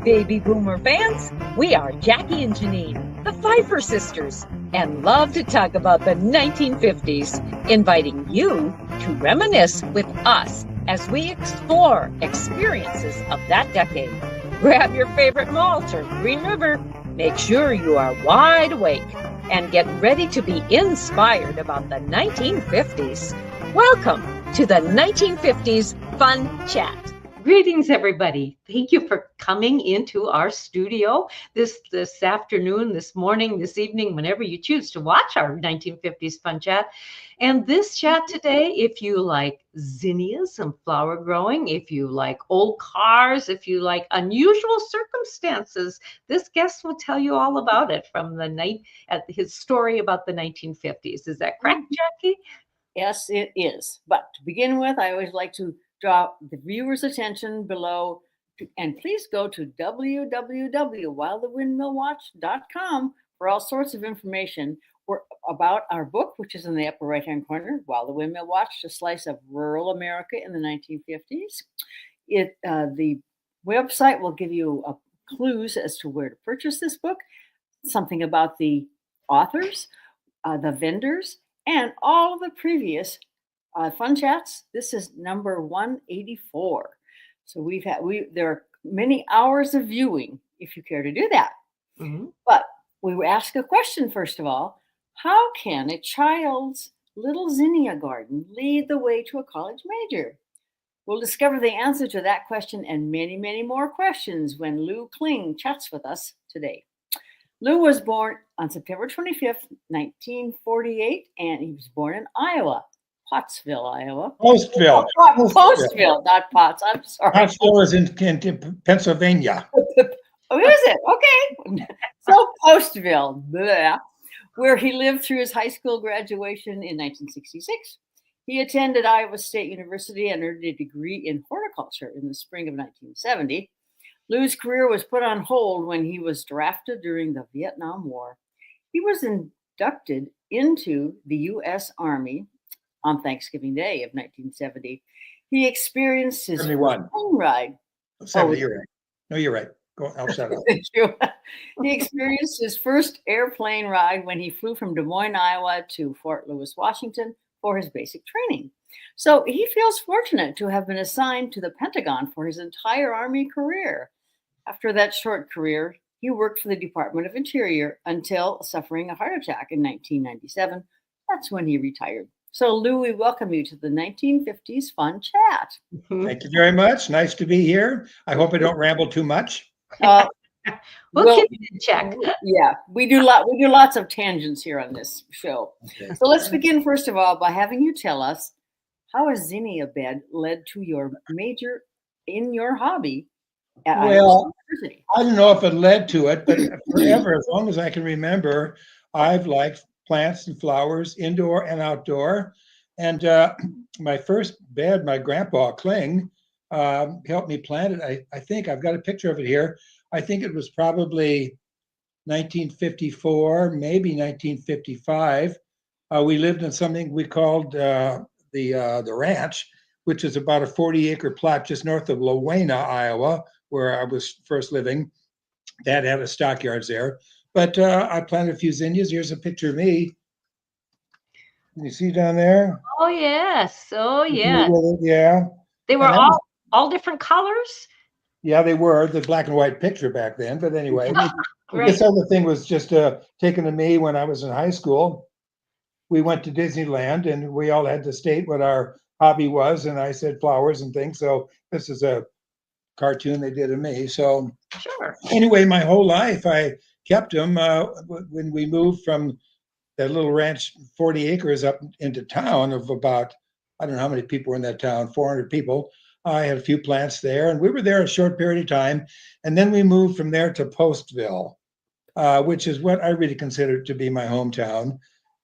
baby boomer fans. We are Jackie and Janine, the Pfeiffer sisters, and love to talk about the 1950s, inviting you to reminisce with us as we explore experiences of that decade. Grab your favorite malt or Green River. Make sure you are wide awake and get ready to be inspired about the 1950s. Welcome to the 1950s Fun Chat. Greetings, everybody. Thank you for coming into our studio this afternoon, this morning, this evening, whenever you choose to watch our 1950s Fun Chat. And this chat today, if you like zinnias and flower growing, if you like old cars, if you like unusual circumstances, this guest will tell you all about it from the night at his story about the 1950s. Is that correct, Jackie? Yes, it is. But to begin with, I always like to draw the viewer's attention below, and please go to www.whilethewindmillwatch.com for all sorts of information about our book, which is in the upper right-hand corner, While the Windmill Watched, a slice of rural America in the 1950s. The website will give you clues as to where to purchase this book, something about the authors, the vendors, and all of the previous Fun Chats. This is number 184. So there are many hours of viewing if you care to do that. Mm-hmm. But we will ask a question first of all. How can a child's little zinnia garden lead the way to a college major? We'll discover the answer to that question and many, many more questions when Lew Klinge chats with us today. Lew was born on September 25th, 1948, and he was born in Iowa. Pottsville, Iowa. Postville. Postville, not Potts. I'm sorry. Pottsville is in Pennsylvania. Oh, is it? Okay. So Postville, where he lived through his high school graduation in 1966. He attended Iowa State University and earned a degree in horticulture in the spring of 1970. Lew's career was put on hold when he was drafted during the Vietnam War. He was inducted into the U.S. Army on Thanksgiving Day of 1970. He experienced his plane ride. 70, you're right. No, you're right. I'll shut up. Thank you. He experienced his first airplane ride when he flew from Des Moines, Iowa to Fort Lewis, Washington for his basic training. So he feels fortunate to have been assigned to the Pentagon for his entire Army career. After that short career, he worked for the Department of Interior until suffering a heart attack in 1997. That's when he retired. So, Lew, we welcome you to the 1950s Fun Chat. Thank you very much. Nice to be here. I hope I don't ramble too much. We'll keep it in check. Yeah, we do lots of tangents here on this show. Okay. So let's begin first of all by having you tell us how a zinnia bed led to your major in your hobby. Well, I don't know if it led to it, but forever, as long as I can remember, I've liked plants and flowers, indoor and outdoor. And my first bed, my grandpa Klinge helped me plant it. I think I've got a picture of it here. I think it was probably 1954, maybe 1955. We lived in something we called the ranch, which is about a 40-acre plot just north of Lowena, Iowa, where I was first living. Dad had a stockyards there. But I planted a few zinnias. Here's a picture of me. Can you see down there? Oh, yes. Oh, yeah. Yeah. They were all different colors? Yeah, they were. The black and white picture back then. But anyway, right. This other thing was just taken to me when I was in high school. We went to Disneyland, and we all had to state what our hobby was. And I said flowers and things. So this is a cartoon they did of me. So sure. Anyway, my whole life, I kept them. When we moved from that little ranch, 40 acres up into town of about, I don't know how many people were in that town, 400 people. I had a few plants there, and we were there a short period of time. And then we moved from there to Postville, which is what I really consider to be my hometown.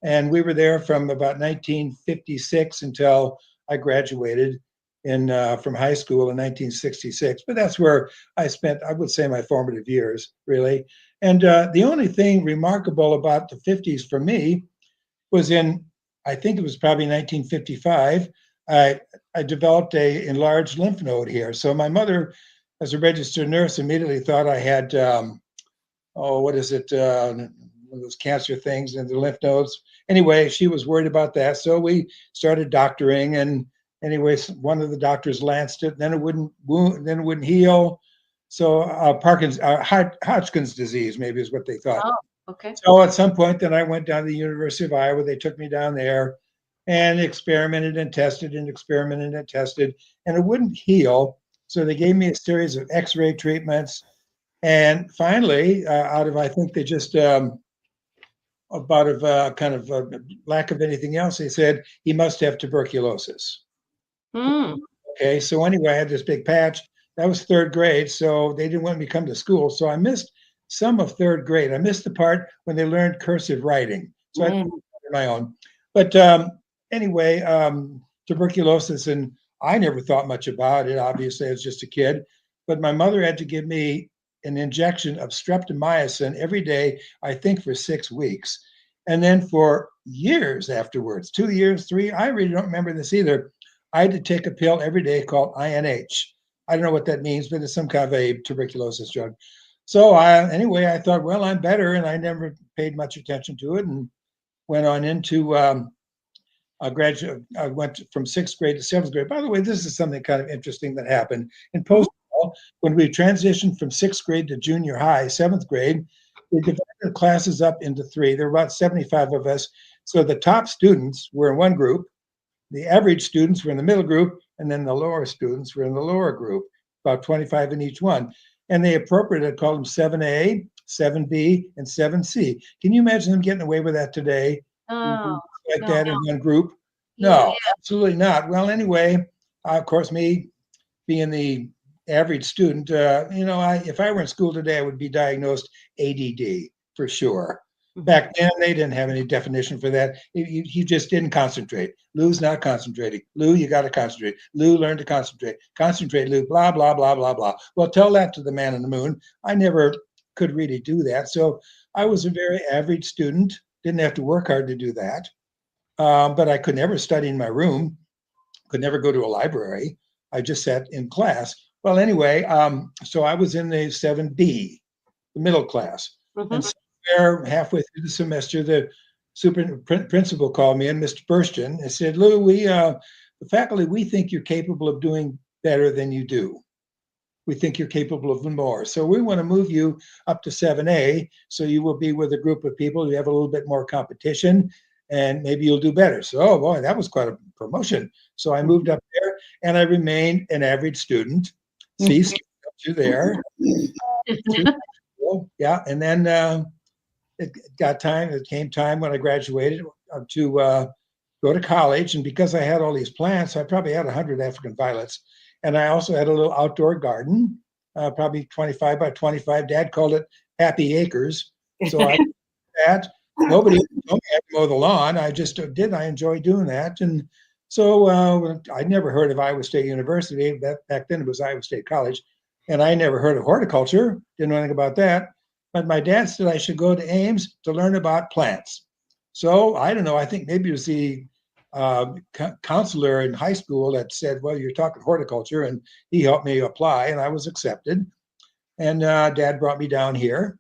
And we were there from about 1956 until I graduated from high school in 1966. But that's where I spent, I would say, my formative years, really. And the only thing remarkable about the 50s for me was I think it was probably 1955, I developed a enlarged lymph node here. So my mother as a registered nurse, immediately thought I had, what is it? One of those cancer things in the lymph nodes. Anyway, she was worried about that. So we started doctoring. And anyway, one of the doctors lanced it, then it wouldn't wound, then it wouldn't heal. So Hodgkin's disease, maybe is what they thought. Oh, okay. So at some point, then I went down to the University of Iowa. They took me down there and experimented and tested and experimented and tested, and it wouldn't heal. So they gave me a series of X-ray treatments. And finally, out of, I think they just, about of kind of lack of anything else, they said he must have tuberculosis. Mm. Okay, so anyway, I had this big patch. That was third grade, so they didn't want me to come to school. So I missed some of third grade. I missed the part when they learned cursive writing. So I did my own. But anyway, tuberculosis, and I never thought much about it. Obviously, I was just a kid. But my mother had to give me an injection of streptomycin every day, I think for 6 weeks. And then for years afterwards, 2 years, 3, I really don't remember this either. I had to take a pill every day called INH. I don't know what that means, but it's some kind of a tuberculosis drug. So anyway, I thought, well, I'm better, and I never paid much attention to it, and went on into I went from 6th grade to 7th grade. By the way, this is something kind of interesting that happened in post. When we transitioned from 6th grade to junior high, 7th grade, we divided the classes up into 3. There were about 75 of us. So the top students were in one group, the average students were in the middle group, and then the lower students were in the lower group, about 25 in each one. And they appropriately called them 7A, 7B, and 7C. Can you imagine them getting away with that today? Oh, like that in one group? No, absolutely not. Well, anyway, of course, me being the average student, if I were in school today, I would be diagnosed ADD for sure. Back then, they didn't have any definition for that. He just didn't concentrate. Lou's not concentrating. Lou, you got to concentrate. Lou, learn to concentrate. Concentrate, Lou, blah, blah, blah, blah, blah. Well, tell that to the man on the moon. I never could really do that. So I was a very average student. Didn't have to work hard to do that. But I could never study in my room. Could never go to a library. I just sat in class. Well, anyway, so I was in the 7B, the middle class. And somewhere halfway through the semester, the principal called me, and Mr. Burstyn, and said, Lou, the faculty, we think you're capable of doing better than you do. We think you're capable of more. So we want to move you up to 7A, so you will be with a group of people. You have a little bit more competition, and maybe you'll do better. So, oh boy, that was quite a promotion. So I moved up there, and I remained an average student. See, up to there. Yeah, and then it came time when I graduated to go to college. And because I had all these plants, I probably had 100 African violets. And I also had a little outdoor garden, probably 25 by 25. Dad called it Happy Acres. So I did that. Nobody told me I had to mow the lawn. I just did. I enjoyed doing that. And so I'd never heard of Iowa State University. Back then it was Iowa State College. And I never heard of horticulture. Didn't know anything about that. But my dad said I should go to Ames to learn about plants. So I don't know. I think maybe it was the counselor in high school that said, well, you're talking horticulture, and he helped me apply, and I was accepted. And Dad brought me down here,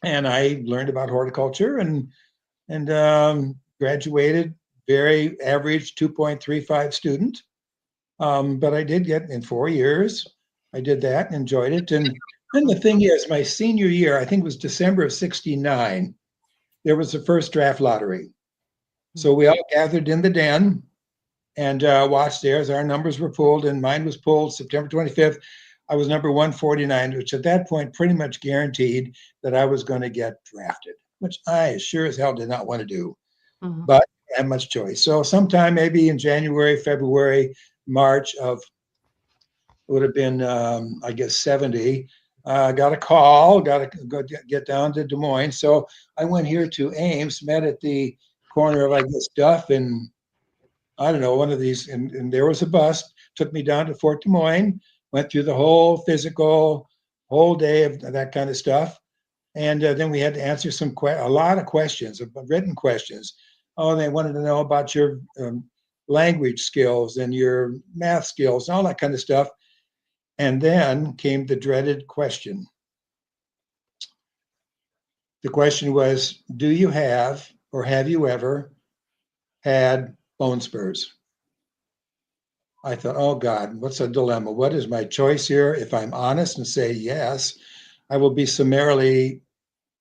and I learned about horticulture and graduated. Very average 2.35 student, but I did get in 4 years. I did that and enjoyed it. And then the thing is, my senior year, I think it was December of '69, there was the first draft lottery. So we all gathered in the den and watched there as our numbers were pulled, and mine was pulled September 25th. I was number 149, which at that point pretty much guaranteed that I was going to get drafted, which I sure as hell did not want to do. But I had much choice. So sometime maybe in January, February, March of, it would have been, I guess, 70, got a call, got to go get down to Des Moines. So I went here to Ames, met at the corner of, I guess, Duff and I don't know, one of these, and there was a bus, took me down to Fort Des Moines, went through the whole physical, whole day of that kind of stuff. And then we had to answer a lot of questions, written questions. Oh, they wanted to know about your language skills and your math skills and all that kind of stuff. And then came the dreaded question. The question was, do you have, or have you ever had bone spurs? I thought, oh God, what's a dilemma? What is my choice here? If I'm honest and say yes, I will be summarily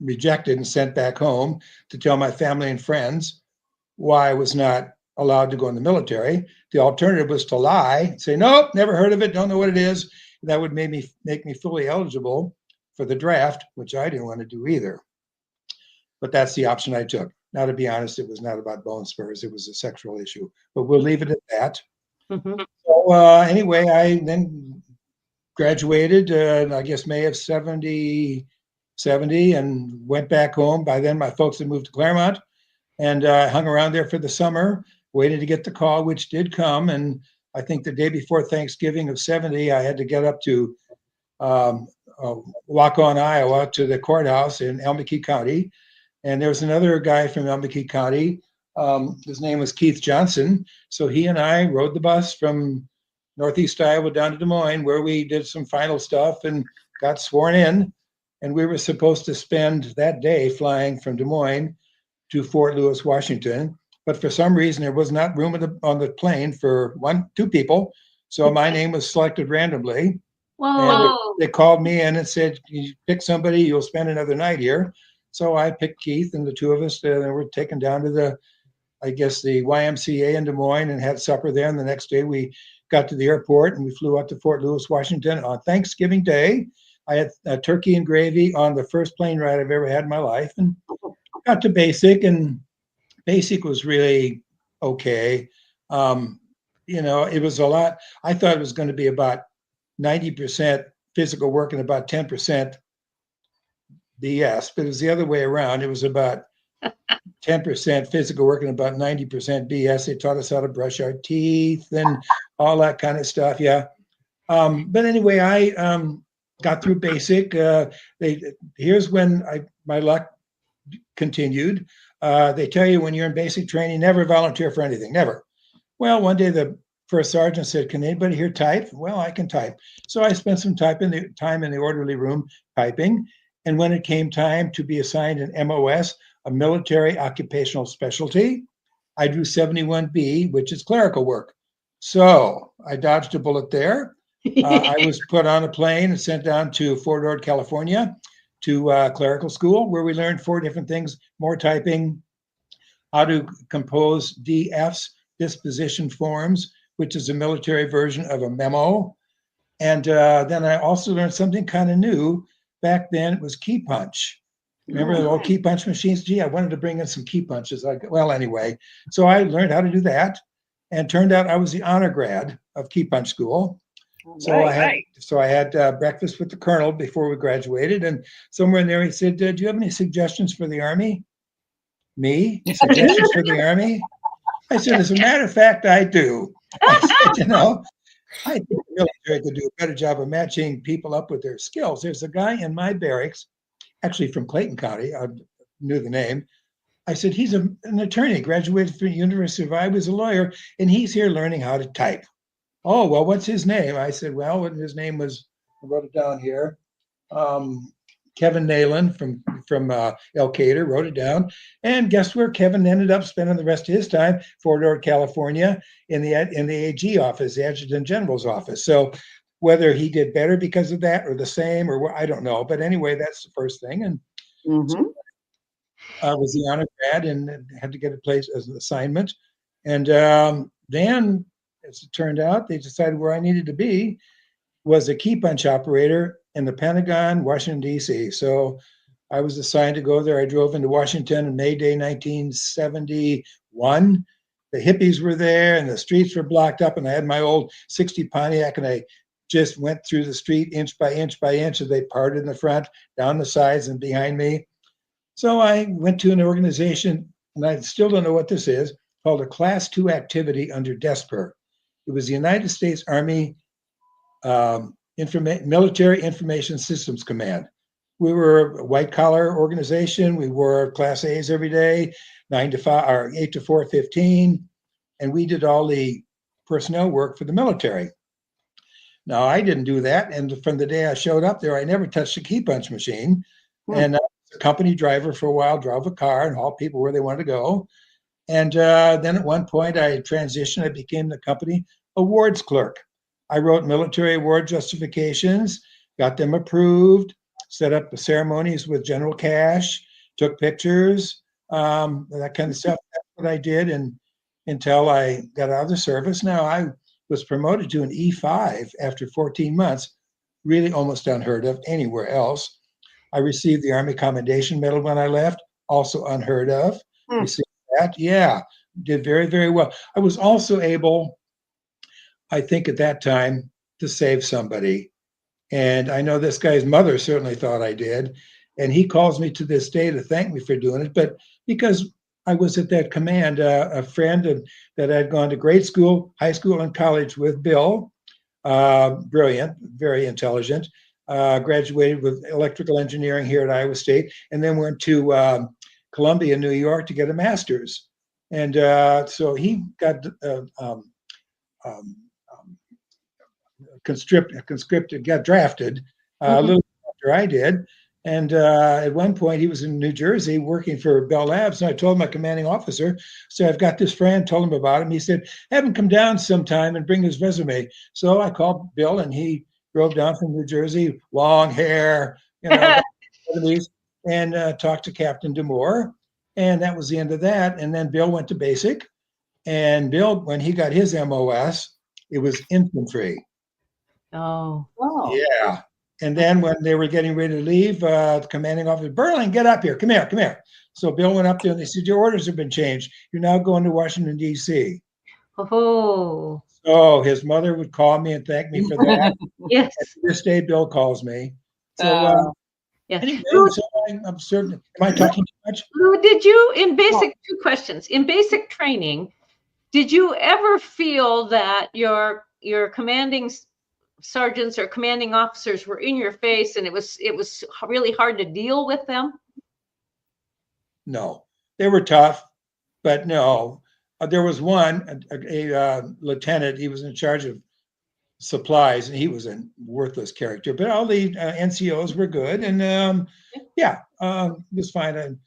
rejected and sent back home to tell my family and friends why I was not allowed to go in the military. The alternative was to lie, say, nope, never heard of it, don't know what it is. That would make me fully eligible for the draft, which I didn't want to do either. But that's the option I took. Now, to be honest, it was not about bone spurs. It was a sexual issue, but we'll leave it at that. Mhm. So anyway, I then graduated, I guess, May of 70, and went back home. By then, my folks had moved to Claremont, and hung around there for the summer, waited to get the call, which did come. And I think the day before Thanksgiving of 70, I had to get up to Waukon, Iowa, to the courthouse in Elmwood County. And there was another guy from Elmwood County. His name was Keith Johnson. So he and I rode the bus from Northeast Iowa down to Des Moines, where we did some final stuff and got sworn in. And we were supposed to spend that day flying from Des Moines to Fort Lewis, Washington. But for some reason, there was not room on the plane for two people. So my name was selected randomly. Whoa. And they called me in and said, you pick somebody, you'll spend another night here. So I picked Keith, and the two of us were taken down to the YMCA in Des Moines and had supper there. And the next day we got to the airport and we flew out to Fort Lewis, Washington on Thanksgiving Day. I had turkey and gravy on the first plane ride I've ever had in my life, and got to basic, and basic was really okay. It was a lot. I thought it was going to be about 90% physical work and about 10% BS, but it was the other way around. It was about 10% physical work and about 90% BS. They taught us how to brush our teeth and all that kind of stuff. Yeah. But anyway, I got through basic. Here's when my luck continued. They tell you when you're in basic training, never volunteer for anything, never. Well, one day the first sergeant said, can anybody here type? Well, I can type. So I spent some time in the orderly room typing. And when it came time to be assigned an MOS, a military occupational specialty, I drew 71B, which is clerical work. So I dodged a bullet there. I was put on a plane and sent down to Fort Ord, California, to clerical school, where we learned 4 different things: more typing, how to compose DFs, disposition forms, which is a military version of a memo. And then I also learned something kind of new. Back then, it was key punch. Remember the old key punch machines? Gee, I wanted to bring in some key punches. Anyway, so I learned how to do that, and turned out I was the honor grad of key punch school. So I had breakfast with the colonel before we graduated, and somewhere in there he said, do you have any suggestions for the Army? Me? Suggestions for the Army? I said, as a matter of fact, I do. I said, I think the military could do a better job of matching people up with their skills. There's a guy in my barracks, actually from Clayton County, I knew the name. I said, he's an attorney, graduated from the University of Iowa, he's a lawyer, and he's here learning how to type. Oh, well, what's his name? I said, well, his name was, I wrote it down here, Kevin Nayland from Elkader, wrote it down. And guess where Kevin ended up spending the rest of his time? Fort Ord, California, in the AG office, the Adjutant General's office. So whether he did better because of that or the same, or I don't know. But anyway, that's the first thing. And so I was the honor grad and had to get a place as an assignment. And then, as it turned out, they decided where I needed to be was a key punch operator in the Pentagon, Washington, D.C. So I was assigned to go there. I drove into Washington on May Day, 1971. The hippies were there and the streets were blocked up, and I had my old 60 Pontiac, and I just went through the street inch by inch by inch as they parted in the front, down the sides and behind me. So I went to an organization, and I still don't know what this is, called a Class 2 activity under DESPER. It was the United States Army Military Information Systems Command. We were a white-collar organization. We wore Class A's every day, 9 to 5 or 8 to 4:15, and we did all the personnel work for the military. No, I didn't do that. And from the day I showed up there, I never touched a key punch machine. And I was a company driver for a while, drove a car and hauled people where they wanted to go. And then at one point I transitioned. I became the company awards clerk. I wrote military award justifications, got them approved, set up the ceremonies with General Cash, took pictures, that kind of stuff. That's what I did until I got out of the service. Now I was promoted to an E5 after 14 months, really almost unheard of anywhere else. I received the Army Commendation Medal when I left, also unheard of. Received that, yeah, did very, very well. I was also able, I think at that time, to save somebody. And I know this guy's mother certainly thought I did. And he calls me to this day to thank me for doing it. But because I was at that command, a friend that I'd gone to grade school, high school, and college with, Bill, brilliant, very intelligent, graduated with electrical engineering here at Iowa State, and then went to Columbia, New York to get a master's. And so he got conscripted, got drafted a little after I did. And at one point, he was in New Jersey working for Bell Labs. And I told my commanding officer, so I've got this friend, told him about him. He said, have him come down sometime and bring his resume. So I called Bill, and he drove down from New Jersey, long hair, and talked to Captain DeMoore. And that was the end of that. And then Bill went to basic. And Bill, when he got his MOS, it was infantry. Oh. Yeah. And then when they were getting ready to leave, the commanding officer, Berling, get up here. Come here, come here. So Bill went up there and they said, your orders have been changed. You're now going to Washington, D.C. Oh. So his mother would call me and thank me for that. Yes. And to this day, Bill calls me. So, yeah. Anyway, so I'm certain. Am I talking too much? Lou, did you, in basic, two questions, in basic training, did you ever feel that your commanding sergeants or commanding officers were in your face and it was really hard to deal with them? No, they were tough, but no. There was one, a lieutenant, he was in charge of supplies, and he was a worthless character, but all the NCOs were good, and it was fine.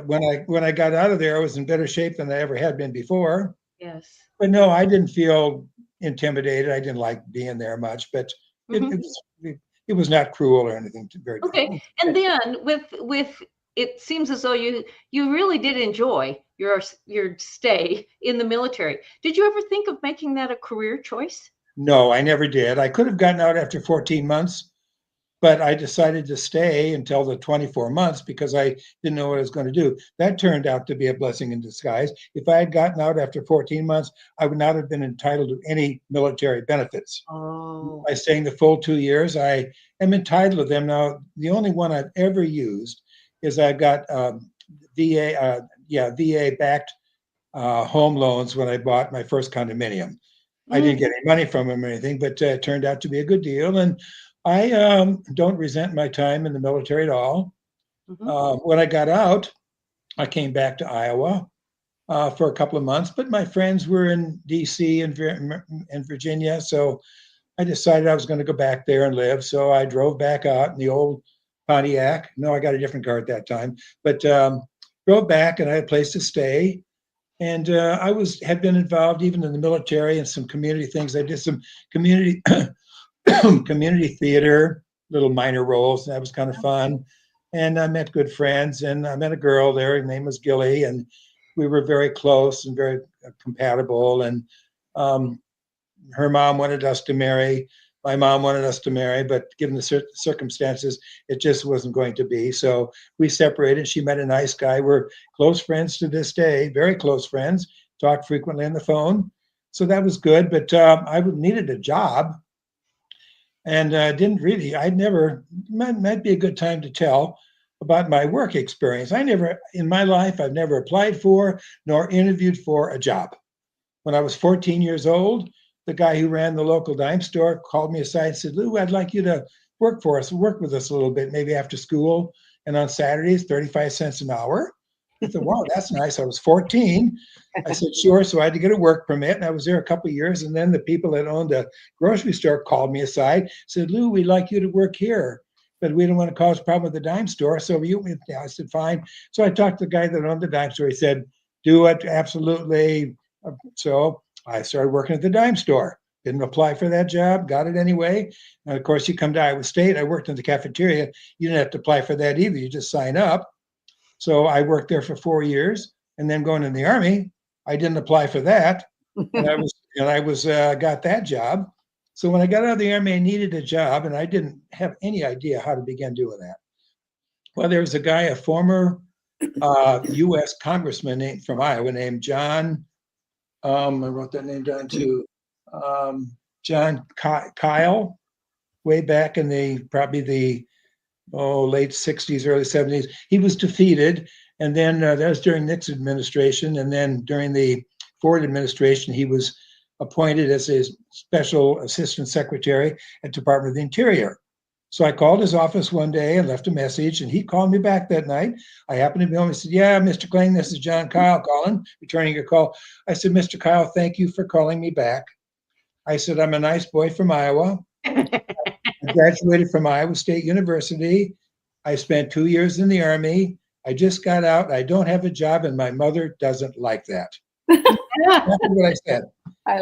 When I got out of there, I was in better shape than I ever had been before. Yes. But no, I didn't feel intimidated. I didn't like being there much, but it was not cruel or anything. Okay. And then with it seems as though you really did enjoy your stay in the military. Did you ever think of making that a career choice? No, I never did. I could have gotten out after 14 months, but I decided to stay until the 24 months because I didn't know what I was going to do. That turned out to be a blessing in disguise. If I had gotten out after 14 months, I would not have been entitled to any military benefits. Oh. By staying the full 2 years, I am entitled to them. Now, the only one I've ever used is I got VA-backed home loans when I bought my first condominium. I didn't get any money from them or anything, but it turned out to be a good deal. And I don't resent my time in the military at all. When I got out, I came back to Iowa for a couple of months, but my friends were in D.C. and Virginia, so I decided I was going to go back there and live. So I drove back out in the old Pontiac. No, I got a different car at that time, but drove back, and I had a place to stay. And I had been involved even in the military and some community things. I did some community theater, little minor roles. And that was kind of fun. And I met good friends, and I met a girl there. Her name was Gilly, and we were very close and very compatible. And her mom wanted us to marry. My mom wanted us to marry, but given the circumstances, it just wasn't going to be. So we separated. She met a nice guy. We're close friends to this day, very close friends, talk frequently on the phone. So that was good, but I needed a job. And might be a good time to tell about my work experience. In my life, I've never applied for nor interviewed for a job. When I was 14 years old, the guy who ran the local dime store called me aside and said, Lou, I'd like you to work with us a little bit, maybe after school and on Saturdays, 35 cents an hour. I said, wow, that's nice. I was 14. I said, sure. So I had to get a work permit, and I was there a couple of years. And then the people that owned the grocery store called me aside, said, Lou, we'd like you to work here, but we don't want to cause a problem with the dime store. So I said, fine. So I talked to the guy that owned the dime store. He said, do it, absolutely. So I started working at the dime store. Didn't apply for that job, got it anyway. And of course, you come to Iowa State. I worked in the cafeteria. You didn't have to apply for that either. You just sign up. So I worked there for 4 years, and then going in the Army, I didn't apply for that, and I was got that job. So when I got out of the Army, I needed a job, and I didn't have any idea how to begin doing that. Well, there was a guy, a former U.S. congressman from Iowa named John. I wrote that name down too. John Kyle, way back in probably the late 60s, early 70s. He was defeated. And then that was during Nixon administration. And then during the Ford administration, he was appointed as a special assistant secretary at Department of the Interior. So I called his office one day and left a message, and he called me back that night. I happened to be home. He said, yeah, Mr. Klinge, this is John Kyle calling, returning your call. I said, Mr. Kyle, thank you for calling me back. I said, I'm a nice boy from Iowa. I graduated from Iowa State University. I spent 2 years in the Army. I just got out. I don't have a job, and my mother doesn't like that. That's what I said.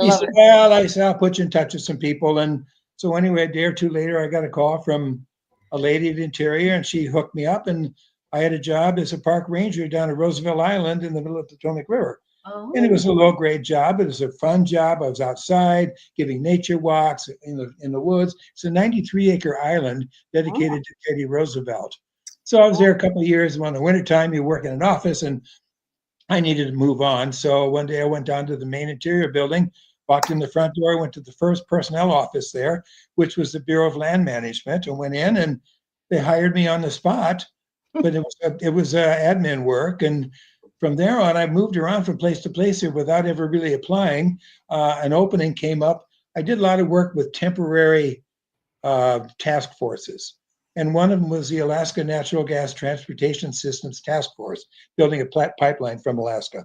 He said, well, I said, I'll put you in touch with some people. And so anyway, a day or two later, I got a call from a lady at Interior, and she hooked me up, and I had a job as a park ranger down at Roosevelt Island in the middle of the Potomac River. Oh. And it was a low-grade job. It was a fun job. I was outside giving nature walks in the woods. It's a 93-acre island dedicated to Teddy Roosevelt. So I was there a couple of years. When in the wintertime, you work in an office, and I needed to move on. So one day I went down to the main Interior building, walked in the front door, went to the first personnel office there, which was the Bureau of Land Management, and went in, and they hired me on the spot. But it was admin work, and from there on, I moved around from place to place here without ever really applying. An opening came up. I did a lot of work with temporary task forces. And one of them was the Alaska Natural Gas Transportation Systems Task Force, building a pipeline from Alaska.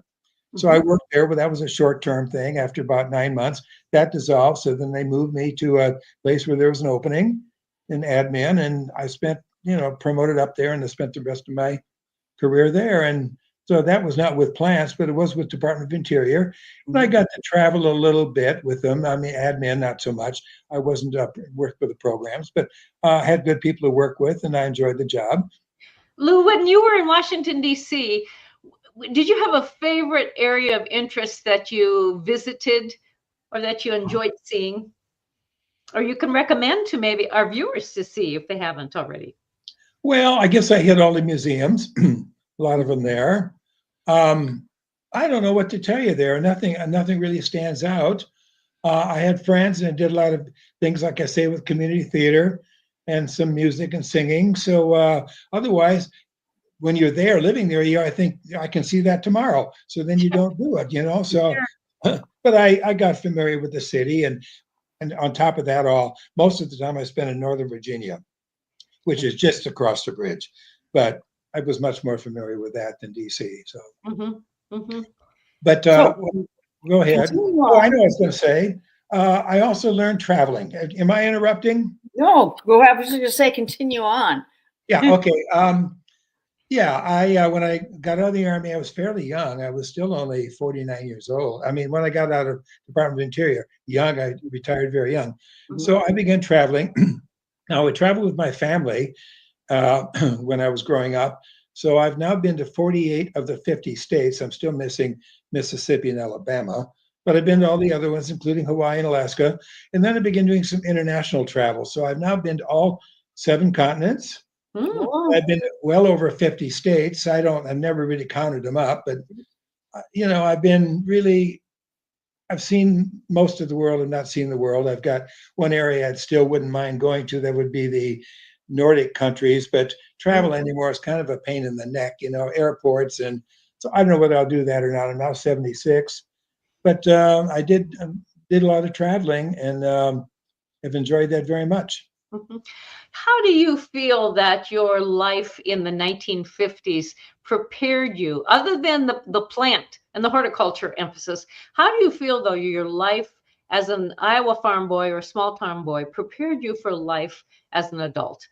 So I worked there, but that was a short-term thing. After about 9 months, that dissolved. So then they moved me to a place where there was an opening in admin, and I spent, promoted up there, and I spent the rest of my career there. And so that was not with plants, but it was with Department of Interior. And I got to travel a little bit with them. I mean, admin, not so much. I wasn't worked with the programs, but had good people to work with, and I enjoyed the job. Lou, when you were in Washington, D.C., did you have a favorite area of interest that you visited or that you enjoyed seeing? Or you can recommend to maybe our viewers to see if they haven't already. Well, I guess I hit all the museums, a lot of them there. I don't know what to tell you there. Nothing really stands out. I had friends and did a lot of things, like I say, with community theater and some music and singing. So otherwise, when you're there, living there, I think I can see that tomorrow. So then you don't do it, So, but I got familiar with the city, and on top of that, most of the time I spent in Northern Virginia, which is just across the bridge. But I was much more familiar with that than DC. So, but go ahead. Oh, I know what I was going to say. I also learned traveling. Am I interrupting? No, go ahead. I was just going to say, continue on. Yeah. Okay. I when I got out of the Army, I was fairly young. I was still only 49 years old. I mean, when I got out of Department of Interior, young, I retired very young. So I began traveling. Now, I would travel with my family when I was growing up. So I've now been to 48 of the 50 states. I'm still missing Mississippi and Alabama, but I've been to all the other ones, including Hawaii and Alaska. And then I began doing some international travel. So I've now been to all 7 continents. I've been to well over 50 states. I've never really counted them up, but I've seen most of the world and not seen the world. I've got one area I still wouldn't mind going to. That would be the Nordic countries, but travel anymore is kind of a pain in the neck, airports. And so I don't know whether I'll do that or not. I'm now 76, but I did a lot of traveling, and have enjoyed that very much. How do you feel that your life in the 1950s prepared you, other than the plant and the horticulture emphasis? How do you feel, though, your life as an Iowa farm boy or small town boy prepared you for life as an adult?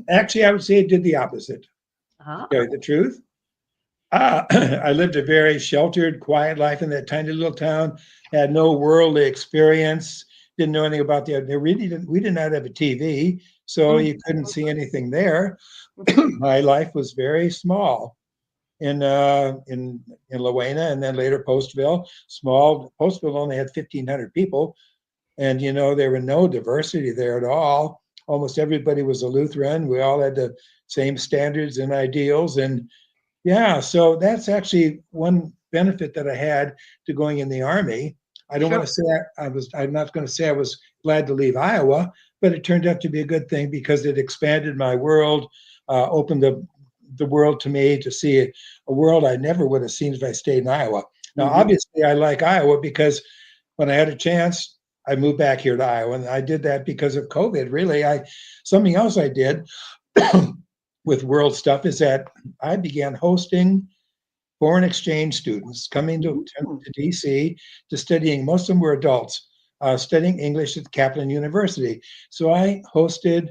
Actually, I would say it did the opposite. Ah. To tell you the truth. I lived a very sheltered, quiet life in that tiny little town. Had no worldly experience. Didn't know anything about we did not have a TV, so you couldn't see anything there. My life was very small in Lowena, and then later Postville. Small. Postville only had 1,500 people, and there were no diversity there at all. Almost everybody was a Lutheran. We all had the same standards and ideals, and yeah, so that's actually one benefit that I had to going in the Army. I don't want to say I'm not going to say I was glad to leave Iowa, but it turned out to be a good thing because it expanded my world, opened the world to me to see a world I never would have seen if I stayed in Iowa. Now, obviously, I like Iowa because when I had a chance, I moved back here to Iowa, and I did that because of COVID. Really, something else I did with world stuff is that I began hosting foreign exchange students coming to DC to studying. Most of them were adults studying English at Kaplan University. So I hosted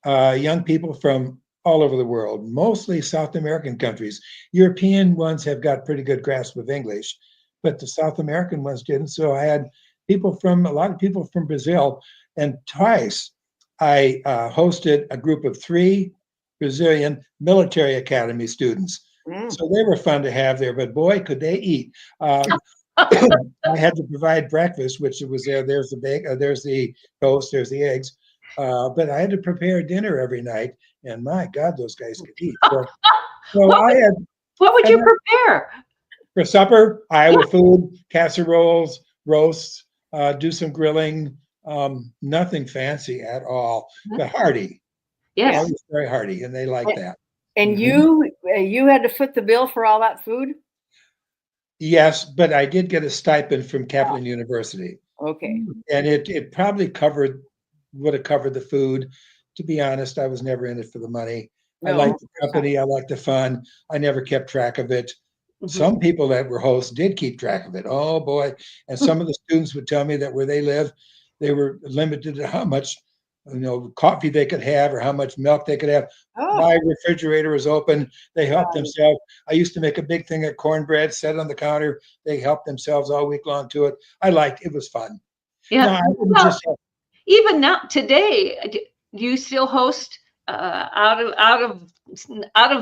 young people from all over the world, mostly South American countries. European ones have got pretty good grasp of English, but the South American ones didn't. So I had a lot of people from Brazil, and twice I hosted a group of 3 Brazilian military academy students. So they were fun to have there, but boy, could they eat. I had to provide breakfast, which was there. There's the toast, there's the eggs. But I had to prepare dinner every night, and my God, those guys could eat. So what would you prepare? For supper? Iowa food, casseroles, roasts, do some grilling, nothing fancy at all, but hearty. Yes. I was very hearty, and they liked that. And you had to foot the bill for all that food? Yes, but I did get a stipend from Kaplan University. Okay. And it probably would have covered the food. To be honest, I was never in it for the money. No, I liked the company. I liked the fun. I never kept track of it. Some people that were hosts did keep track of it. Oh, boy. And some of the students would tell me that where they live, they were limited to how much coffee they could have or how much milk they could have. My refrigerator was open. They helped themselves. I used to make a big thing of cornbread, set it on the counter. They helped themselves all week long to it. I liked it. It was fun. Yeah. Even now, today, do you still host out of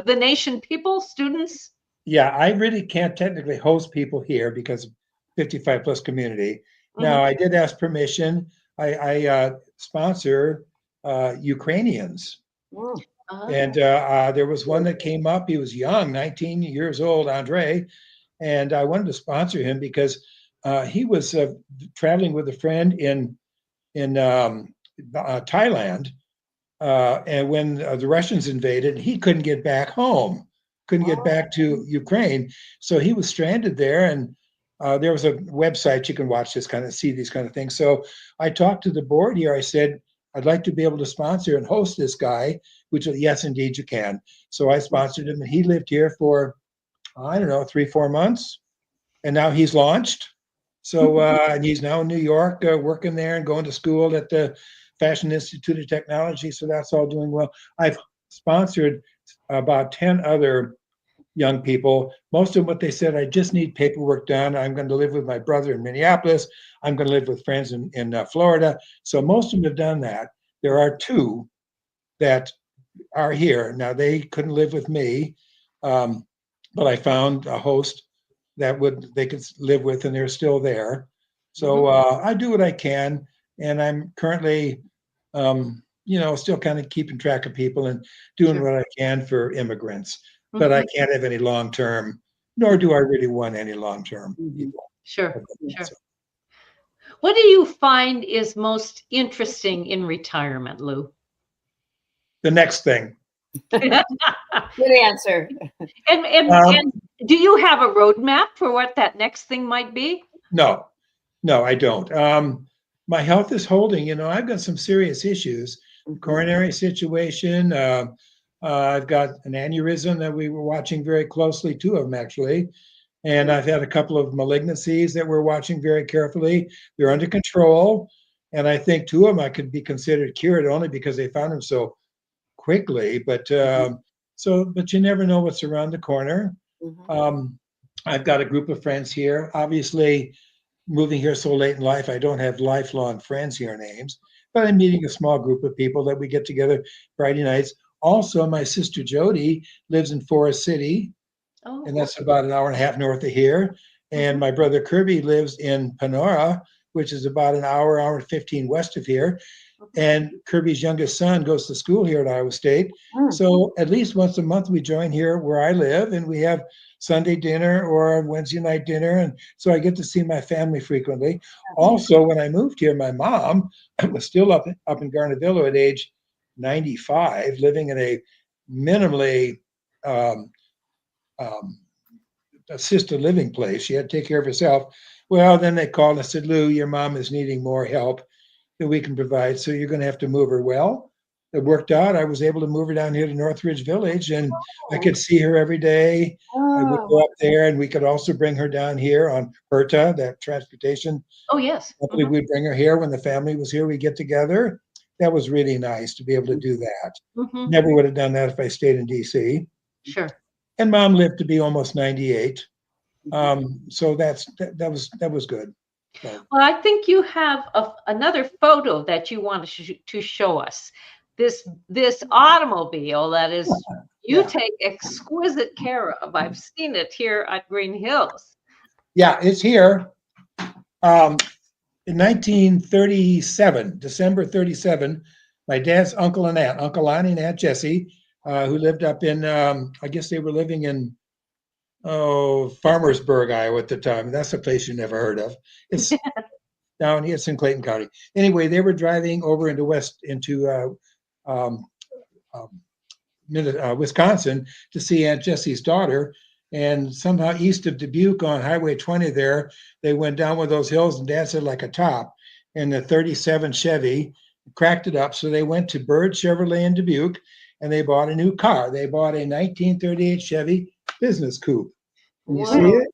the nation people, students? Yeah, I really can't technically host people here because of 55 plus community. Now, I did ask permission. I sponsor Ukrainians. And there was one that came up. He was young, 19 years old, Andre. And I wanted to sponsor him because he was traveling with a friend in Thailand. And when the Russians invaded, he couldn't get back home, couldn't get back to Ukraine. So he was stranded there. And there was a website you can watch see these kind of things. So I talked to the board here. I said, I'd like to be able to sponsor and host this guy, which was, yes, indeed you can. So I sponsored him, and he lived here for, 3-4 months. And now he's launched. So and he's now in New York working there and going to school at the Fashion Institute of Technology. So that's all doing well. I've sponsored about 10 other young people. Most of them, what they said, I just need paperwork done. I'm going to live with my brother in Minneapolis. I'm going to live with friends in Florida. So most of them have done that. There are 2 that are here. Now, they couldn't live with me, but I found a host that they could live with, and they're still there. So I do what I can, and I'm currently, still kind of keeping track of people and doing what I can for immigrants. But I can't have any long-term, nor do I really want any long-term people. Sure. What do you find is most interesting in retirement, Lou? The next thing. Good answer. And do you have a roadmap for what that next thing might be? No, I don't. My health is holding. I've got some serious issues. Coronary situation. I've got an aneurysm that we were watching very closely, two of them actually. And I've had a couple of malignancies that we're watching very carefully. They're under control. And I think two of them I could be considered cured only because they found them so quickly. But you never know what's around the corner. I've got a group of friends here. Obviously, moving here so late in life, I don't have lifelong friends here in Ames, but I'm meeting a small group of people that we get together Friday nights. Also, my sister Jody lives in Forest City, and that's about an hour and a half north of here. And my brother Kirby lives in Panora, which is about an hour and 15 west of here. And Kirby's youngest son goes to school here at Iowa State. So at least once a month we join here where I live, and we have Sunday dinner or Wednesday night dinner. And so I get to see my family frequently. Also, when I moved here, my mom was still up in Garnavillo at age 95, living in a minimally assisted living place. She had to take care of herself. Well, then they called and said, Lou, your mom is needing more help that we can provide, so you're going to have to move her. Well, it worked out. I was able to move her down here to Northridge Village, and I could see her every day. I would go up there, and we could also bring her down here on HERTA, that transportation. Oh, yes. Hopefully we'd bring her here when the family was here. We get together. That was really nice to be able to do that. Never would have done that if I stayed in D.C. Sure. And Mom lived to be almost 98. So that was good. So. Well, I think you have another photo that you want to show us. This automobile that is you take exquisite care of. I've seen it here at Green Hills. Yeah, it's here. In 1937, December 37, my dad's uncle and aunt, Uncle Lonnie and Aunt Jessie, who lived up in, I guess they were living in Farmersburg, Iowa at the time. That's a place you never heard of. It's down here. It's in Clayton County. Anyway, they were driving over into Wisconsin to see Aunt Jessie's daughter. And somehow east of Dubuque on Highway 20 there, they went down one of those hills and danced it like a top. And the 37 Chevy cracked it up. So they went to Bird Chevrolet in Dubuque and they bought a new car. They bought a 1938 Chevy business coupe. Can you see it?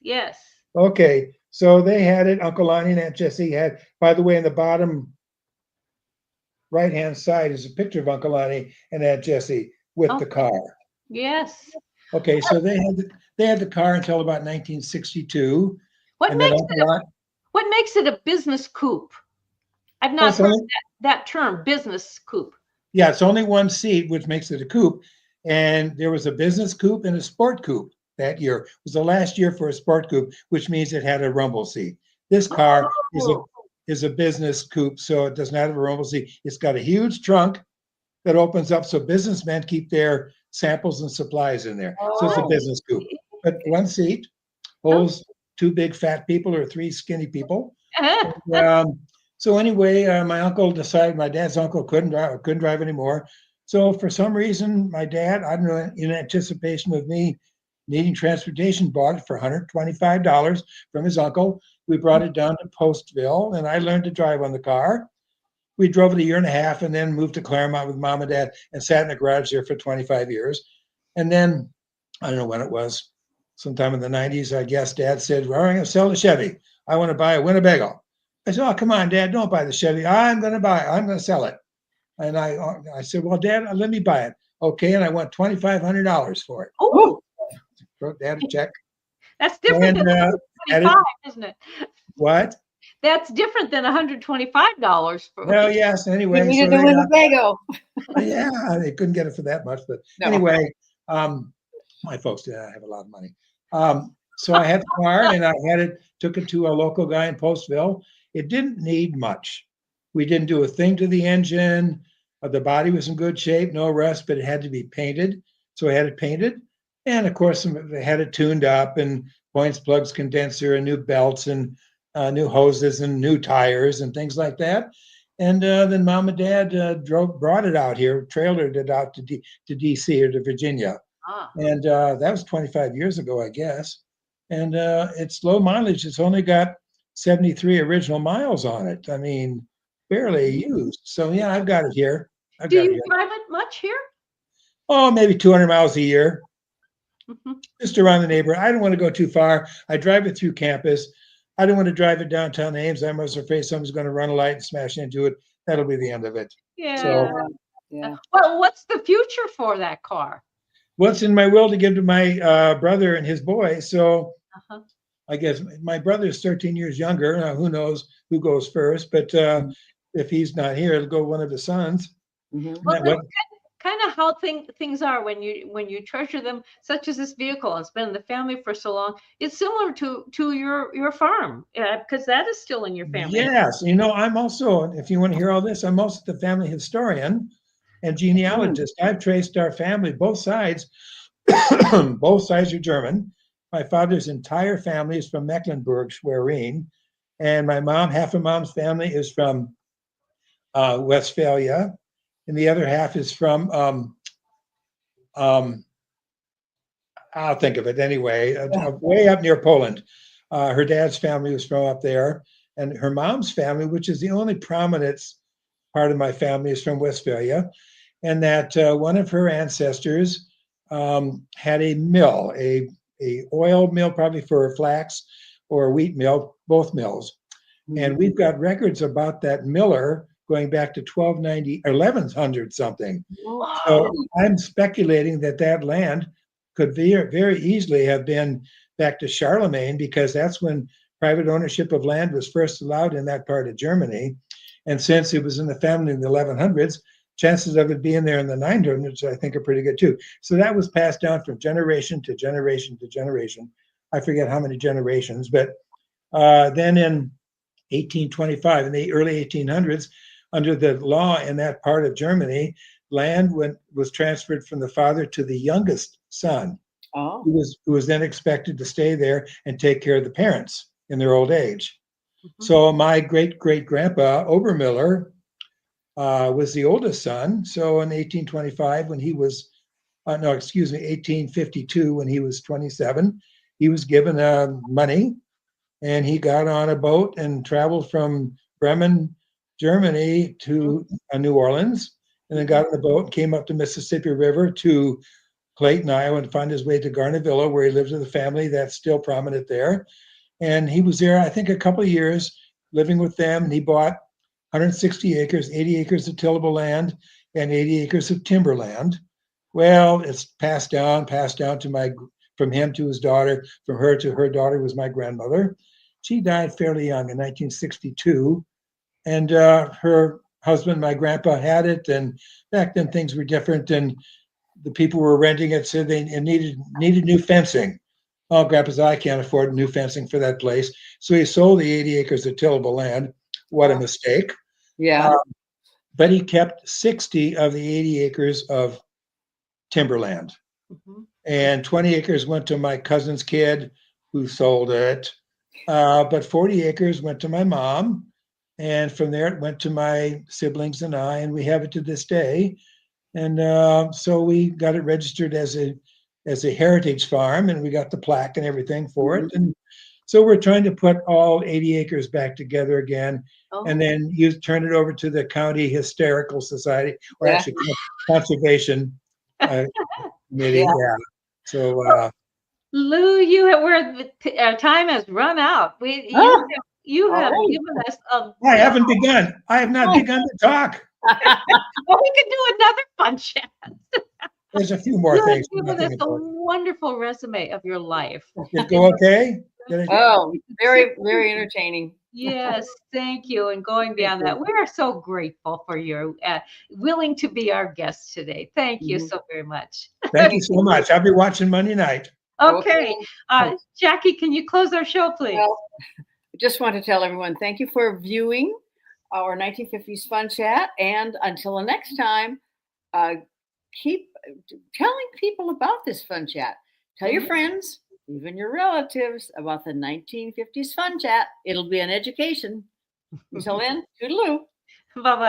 Yes. Okay, so they had it. Uncle Lonnie and Aunt Jessie had, by the way, in the bottom right-hand side is a picture of Uncle Lonnie and Aunt Jessie with the car. Yes. Okay, so they had the car until about 1962. What makes it a business coupe? I've not heard that term, business coupe. Yeah, it's only one seat, which makes it a coupe. And there was a business coupe and a sport coupe that year. It was the last year for a sport coupe, which means it had a rumble seat. This car is a business coupe, so it does not have a rumble seat. It's got a huge trunk that opens up so businessmen keep their samples and supplies in there. So it's a business coupe. But one seat holds two big fat people or three skinny people. So anyway, my dad's uncle couldn't drive anymore. So for some reason, my dad, I don't know, in anticipation of me needing transportation, bought it for $125 from his uncle. We brought it down to Postville, and I learned to drive on the car. We drove it a year and a half and then moved to Claremont with Mom and Dad and sat in the garage there for 25 years. And then, I don't know when it was, sometime in the 90s, I guess, Dad said, well, I'm going to sell the Chevy. I want to buy a Winnebago. I said, oh, come on, Dad, don't buy the Chevy. I'm going to sell it. And I said, well, Dad, let me buy it. Okay, and I want $2,500 for it. Oh, wrote Dad a check. That's different than $125, isn't it? What? That's different than $125 for. Well, yes. Anyway, you needed the Winnebago. Yeah, they couldn't get it for that much, but anyway, my folks did not have a lot of money. So I had the car and took it to a local guy in Postville. It didn't need much. We didn't do a thing to the engine. The body was in good shape, no rust, but it had to be painted. So I had it painted. And of course, they had it tuned up and points, plugs, condenser, and new belts and new hoses and new tires and things like that. And then Mom and Dad brought it out here, trailered it out to D.C. or to Virginia. And that was 25 years ago, I guess. And it's low mileage. It's only got 73 original miles on it. I mean, barely used. So yeah, I've got it here. Do you drive it much here? Oh, maybe 200 miles a year. Mm-hmm. Just around the neighborhood. I don't want to go too far. I drive it through campus. I don't want to drive it downtown Ames. I'm always afraid someone's going to run a light and smash into it. That'll be the end of it. Yeah. So, Yeah. Well, what's the future for that car? what's in my will to give to my brother and his boy. So Uh-huh. I guess my brother's 13 years younger. Who knows who goes first? But if he's not here, it'll go one of his sons. Mhm. Well, that's kind of how things are when you treasure them, such as this vehicle, and spend the family for so long. It's similar to your farm, because that is still in your family. Yes, I'm also, if you want to hear all this, I'm also the family historian and genealogist. I've traced our family, both sides. Both sides are German. My father's entire family is from Mecklenburg, Schwerin, and my mom, half of mom's family is from Westphalia, and the other half is from I'll think of it anyway, way up near Poland. Her dad's family was from up there, and her mom's family, which is the only prominent part of my family, is from Westphalia, and that one of her ancestors had a mill, a oil mill, probably for flax, or a wheat mill, both mills. And we've got records about that miller going back to 1290 or 1100 something. So I'm speculating that land could very easily have been back to Charlemagne, because that's when private ownership of land was first allowed in that part of Germany. And since it was in the family in the 1100s, chances of it being there in the 900s, I think, are pretty good too. So that was passed down from generation to generation to generation. I forget how many generations, but then in 1825, in the early 1800s, under the law in that part of Germany, land was transferred from the father to the youngest son, who was then expected to stay there and take care of the parents in their old age. Mm-hmm. So my great-great-grandpa, Obermiller, was the oldest son. So in 1825, when he was, 1852, when he was 27, he was given money, and he got on a boat and traveled from Bremen, Germany to New Orleans, and then got on the boat and came up the Mississippi River to Clayton, Iowa, and found his way to Garnavillo, where he lived with a family that's still prominent there. And he was there, I think, a couple of years living with them, and he bought 160 acres, 80 acres of tillable land, and 80 acres of timberland. Well, it's passed down from him to his daughter, from her to her daughter was my grandmother. She died fairly young in 1962, and her husband, my grandpa, had it. And back then things were different, and the people who were renting it said they needed new fencing. Oh, Grandpa said, I can't afford new fencing for that place. So he sold the 80 acres of tillable land. What a mistake. Yeah. But he kept 60 of the 80 acres of timberland. Mm-hmm. And 20 acres went to my cousin's kid, who sold it. But 40 acres went to my mom. And from there, it went to my siblings and I, and we have it to this day. And so we got it registered as a heritage farm, and we got the plaque and everything for it. And so we're trying to put all 80 acres back together again, and then turn it over to the County Historical Society, or actually Conservation Committee. Yeah. So, Lou, our time has run out. You have given us I haven't begun. I have not begun to talk. Well, we can do another fun chat. There's a few more things. You've given us a wonderful resume of your life. Did it go okay? Very, very entertaining. Yes, thank you. And going beyond that, we are so grateful for you willing to be our guest today. Thank you so very much. Thank you so much. I'll be watching Monday night. Okay. Jackie, can you close our show, please? Well, I just want to tell everyone, thank you for viewing our 1950s Fun Chat. And until the next time, keep telling people about this Fun Chat. Tell your friends, even your relatives, about the 1950s Fun Chat. It'll be an education. Until then, toodaloo. Bye-bye.